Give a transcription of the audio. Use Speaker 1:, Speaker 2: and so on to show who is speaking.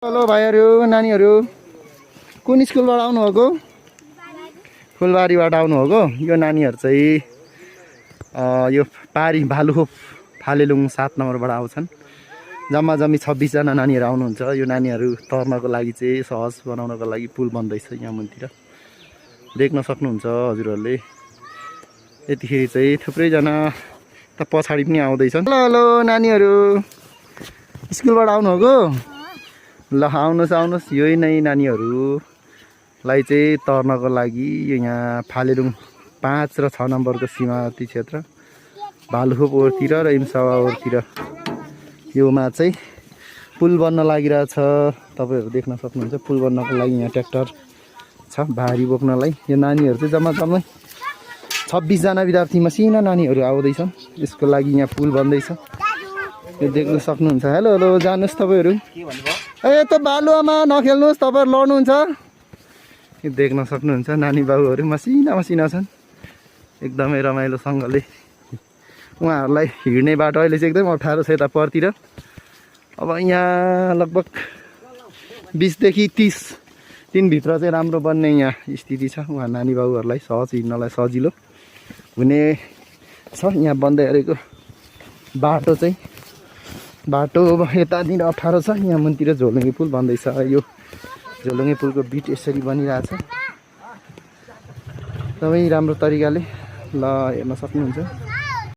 Speaker 1: Hello भाइहरू नानीहरू कुन स्कुलबाट आउनुभएको? फुलबारीबाट आउनुभएको। यो नानीहरू चाहिँ यो पारी भालुखोप फालेलुङ 7 नम्बरबाट आउँछन्। जम्मा जम्मी 26 जना नानीहरू आउनुहुन्छ। यो नानीहरू तर्नको लागि चाहिँ सहज बनाउनको लागि पुल बन्दैछ यहाँ मुनितिर देख्न सक्नुहुन्छ हजुरहरूले। यतिखेर चाहिँ थुप्रैजना त पछाडि पनि आउँदैछन्। हेलो हेलो नानीहरू स्कुलबाट आउनुभएको? ल आउनुहोस् यही नै नानीहरूलाई चाहिँ तर्नको लागि यो यहाँ फालेलुङ 5 र 6 नम्बरको सीमावर्ती क्षेत्र भालुखोप ओरतिर र इमसावा ओरतिर योमा चाहिँ पुल बन्न लागिरहेछ। तपाईँहरू देख्न सक्नुहुन्छ पुल बन्नको लागि यहाँ ट्र्याक्टर छ भारी बोक्नलाई। यो नानीहरू चाहिँ जम्मा 26 जना विद्यार्थी मसिना नानीहरू आउँदैछन्। यसको लागि यहाँ पुल बन्दैछ यो देख्न सक्नुहुन्छ। हेलो हेलो जानुहोस् तपाईँहरू। ए त बालुवामा नखेल्नुहोस् तपाईँहरू लड्नुहुन्छ। यो देख्न सक्नुहुन्छ नानी बाबुहरू मसिना छन् एकदमै रमाइलोसँगले। उहाँहरूलाई हिँड्ने बाटो अहिले चाहिँ एकदम अप्ठ्यारो छ यता परतिर। अब यहाँ लगभग 20 देखि 30 दिनभित्र चाहिँ राम्रो बन्ने यहाँ स्थिति छ। उहाँ नानी बाबुहरूलाई सहज हिँड्नलाई सजिलो हुने छ। यहाँ बन्दै गरेको बाटो चाहिँ यतातिर अप्ठ्यारो छ। यहाँ मुनितिर झोलुङ्गे पुल बन्दैछ। यो झोलुङ्गे पुलको बिट यसरी बनिरहेछ एकदमै राम्रो तरिकाले। ल हेर्न सक्नुहुन्छ।